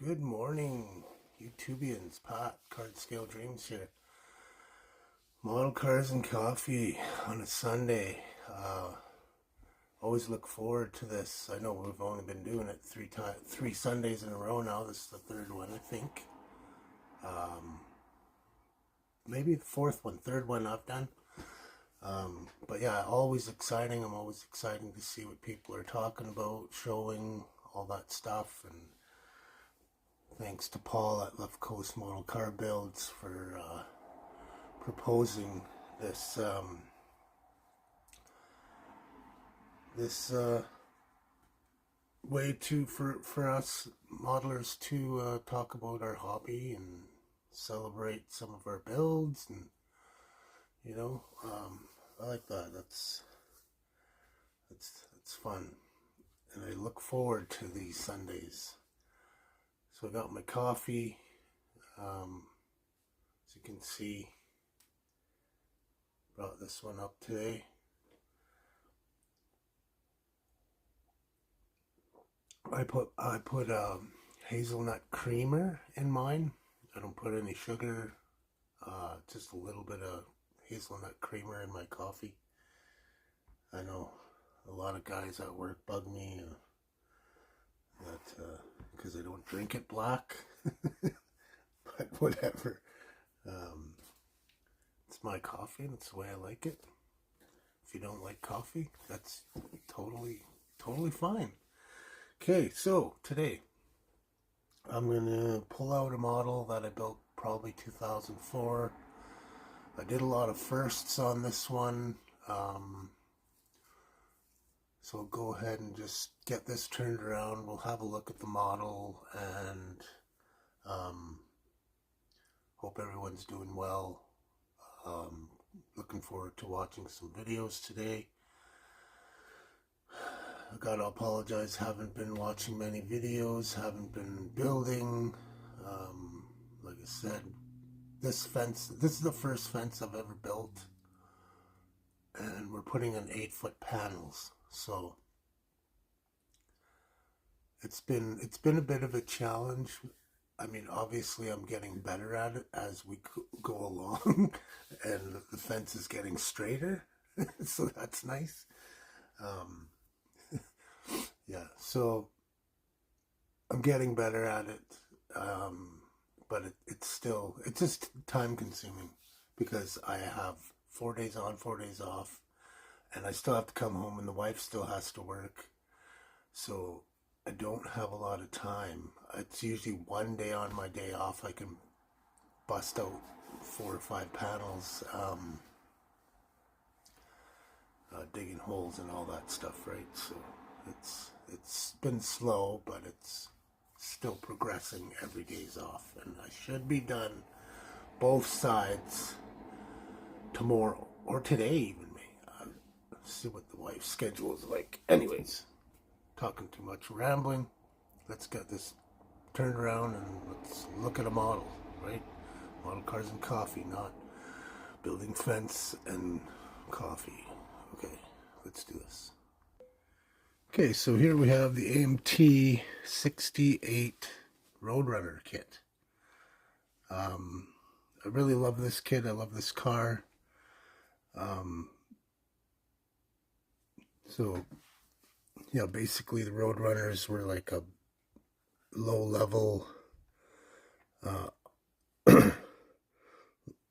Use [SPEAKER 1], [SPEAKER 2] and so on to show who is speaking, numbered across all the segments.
[SPEAKER 1] Good morning, YouTubians. Pat, Card Scale Dreams here. Model cars and coffee on a Sunday. Always look forward to this. I know we've only been doing it three Sundays in a row now. This is the third one, I think. Maybe the third one I've done. But yeah, always exciting. I'm always excited to see what people are talking about, showing all that stuff. And thanks to Paul at Left Coast Model Car Builds for proposing this way for us modelers to talk about our hobby and celebrate some of our builds, and I like that. That's fun, and I look forward to these Sundays. So I got my coffee, as you can see. Brought this one up today. I put hazelnut creamer in mine. I don't put any sugar, just a little bit of hazelnut creamer in my coffee. I know a lot of guys at work bug me that because I don't drink it black, but whatever. It's my coffee and it's the way I like it. If you don't like coffee, that's totally fine. Okay, so today I'm going to pull out a model that I built probably 2004. I did a lot of firsts on this one, so I'll go ahead and just get this turned around. We'll have a look at the model, and hope everyone's doing well. Looking forward to watching some videos today. I gotta apologize, haven't been watching many videos, haven't been building. Like I said, this is the first fence I've ever built, and we're putting in 8-foot panels, so it's been a bit of a challenge. I mean, obviously I'm getting better at it as we go along, and the fence is getting straighter, so that's nice. Yeah, so I'm getting better at it, but it's just time consuming because I have 4 days on, 4 days off, and I still have to come home, and the wife still has to work, so I don't have a lot of time. It's usually one day on my day off I can bust out 4 or 5 panels, digging holes and all that stuff, right? So it's been slow, but it's still progressing. Every day's off, and I should be done both sides tomorrow or today even. See what the wife's schedule is like. Anyways, talking too much, rambling. Let's get this turned around and let's look at a model, right? Model cars and coffee, not building fence and coffee. Okay, let's do this. Okay, so here we have the AMT 68 Roadrunner kit. I really love this kit. I love this car. So yeah, basically the Roadrunners were like a low level.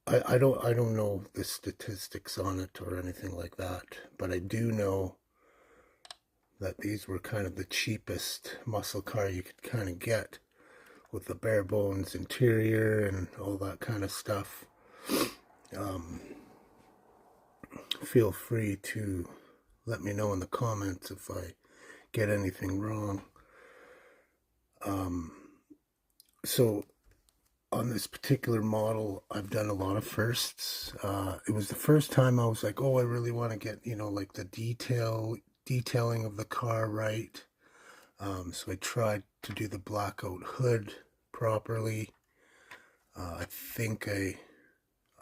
[SPEAKER 1] I don't know the statistics on it or anything like that, but I do know that these were kind of the cheapest muscle car you could kind of get, with the bare bones interior and all that kind of stuff. Feel free to let me know in the comments if I get anything wrong. So on this particular model, I've done a lot of firsts. It was the first time I was like, oh, I really want to get, you know, like the detailing of the car right. So I tried to do the blackout hood properly. I think I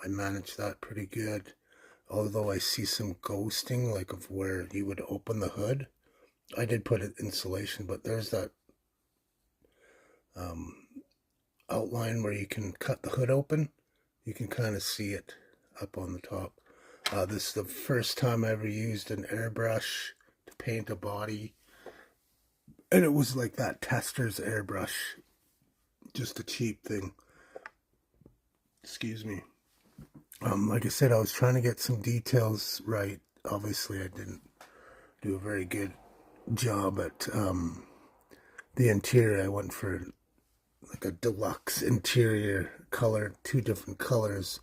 [SPEAKER 1] managed that pretty good. Although I see some ghosting, like of where you would open the hood. I did put it insulation, but there's that outline where you can cut the hood open. You can kind of see it up on the top. This is the first time I ever used an airbrush to paint a body. And it was like that tester's airbrush. Just a cheap thing. Excuse me. Like I said, I was trying to get some details right. Obviously, I didn't do a very good job at the interior. I went for like a deluxe interior color, 2 different colors.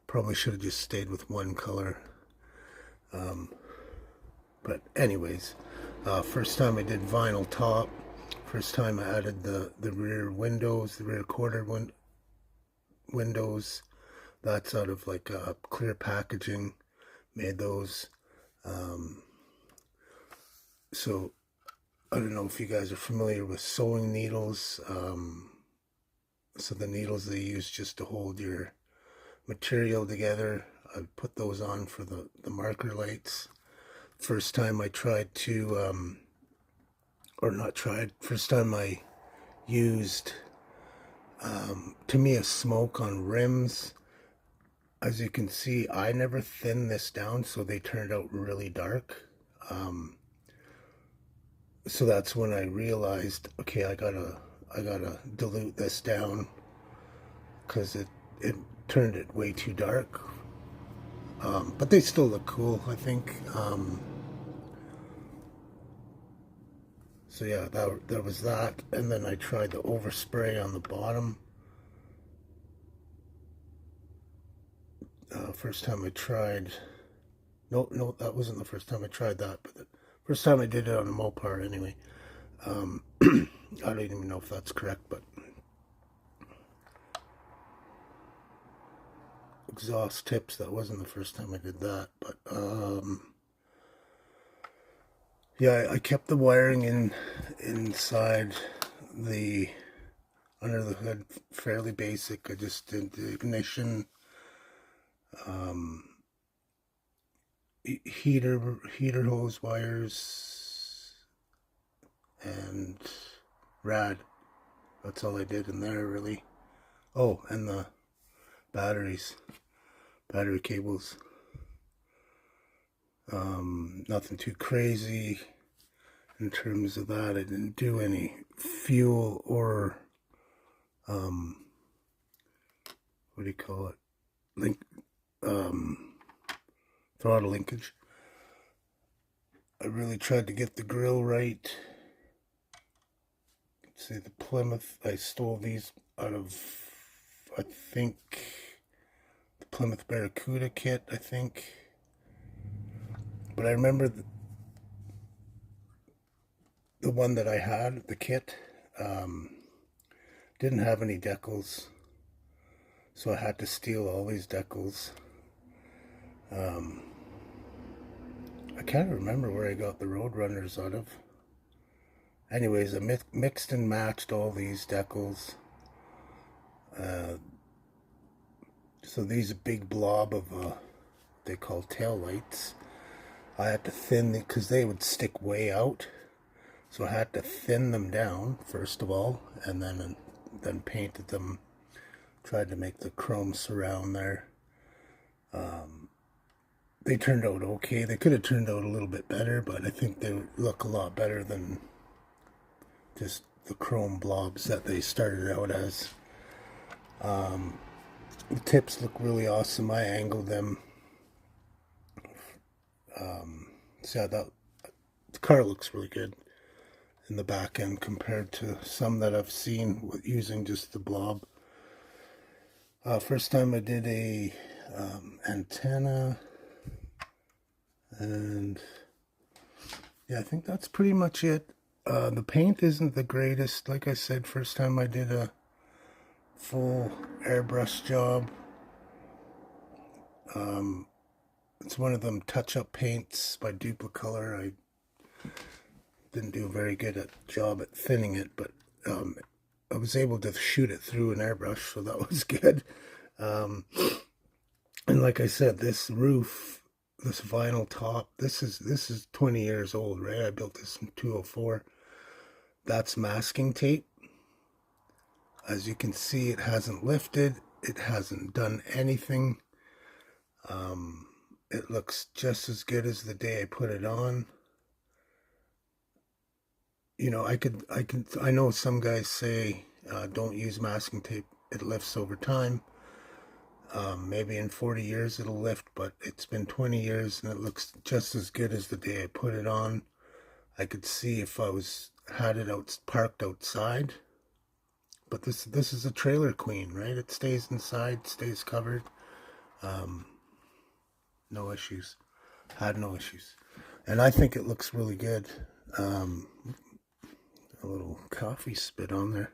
[SPEAKER 1] Probably should have just stayed with one color. But anyways, first time I did vinyl top. First time I added the rear windows, the rear quarter windows. That's out of like clear packaging. Made those. So I don't know if you guys are familiar with sewing needles. So the needles they use just to hold your material together. I put those on for the marker lights. First time I tried to, first time I used Tamiya smoke on rims. As you can see, I never thinned this down, so they turned out really dark. So that's when I realized, okay, I gotta dilute this down, because it turned it way too dark. But they still look cool, I think. So yeah, there was that, and then I tried the overspray on the bottom. First time I tried, no, that wasn't the first time I tried that, but the first time I did it on a Mopar anyway. I don't even know if that's correct, but exhaust tips, that wasn't the first time I did that, but yeah, I kept the wiring inside the under the hood fairly basic. I just did the ignition, heater hose wires, and rad. That's all I did in there, really. Oh, and the battery cables. Nothing too crazy in terms of that. I didn't do any fuel or what do you call it? Throttle linkage. I really tried to get the grill right. See the Plymouth, I stole these out of, I think, the Plymouth Barracuda kit, I think. But I remember the one that I had, the kit, didn't have any decals. So I had to steal all these decals. I can't remember where I got the Roadrunners out of. Anyways, I mixed and matched all these decals. So these big blob of they call tail lights. I had to thin them because they would stick way out. So I had to thin them down first of all, and then painted them. Tried to make the chrome surround there. They turned out okay. They could have turned out a little bit better, but I think they look a lot better than just the chrome blobs that they started out as. The tips look really awesome. I angled them. So yeah, the car looks really good in the back end compared to some that I've seen with using just the blob. First time I did a antenna, and yeah, I think that's pretty much it. The paint isn't the greatest. Like I said, first time I did full airbrush job. It's one of them touch-up paints by Duplicolor. I didn't do a very good job at thinning it, but I was able to shoot it through an airbrush, so that was good. And like I said, this roof, this vinyl top, this is 20 years old, right? I built this in 204. That's masking tape. As you can see, it hasn't lifted. It hasn't done anything. It looks just as good as the day I put it on. You know, I know some guys say don't use masking tape. It lifts over time. Maybe in 40 years it'll lift, but it's been 20 years and it looks just as good as the day I put it on. I could see if I had it parked outside. But this is a trailer queen, right? It stays inside, stays covered. No issues. Had no issues. And I think it looks really good. A little coffee spit on there.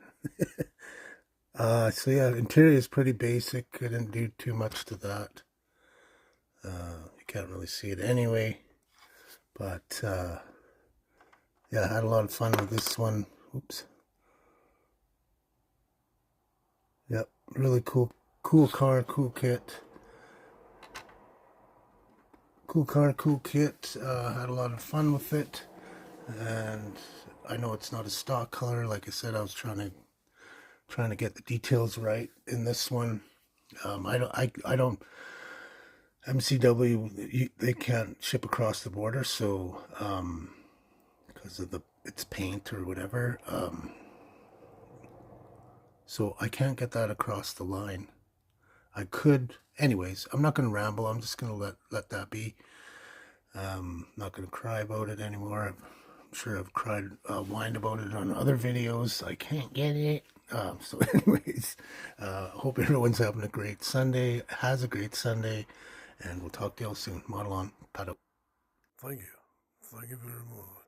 [SPEAKER 1] So yeah, interior is pretty basic. I didn't do too much to that. You can't really see it anyway. But yeah, I had a lot of fun with this one. Oops. Yep, really cool car, cool kit. Cool car, cool kit. Had a lot of fun with it. And I know it's not a stock color. Like I said, I was trying to get the details right in this one. I don't MCW, they can't ship across the border, so because of it's paint or whatever, so I can't get that across the line. I could, anyways. I'm not going to ramble. I'm just going to let that be. Not going to cry about it anymore. I'm sure I've whined about it on other videos. I can't get it. So anyways, hope everyone's having a great Sunday, has a great Sunday, and we'll talk to y'all soon. Model on. Paddle.
[SPEAKER 2] Thank you. Thank you very much.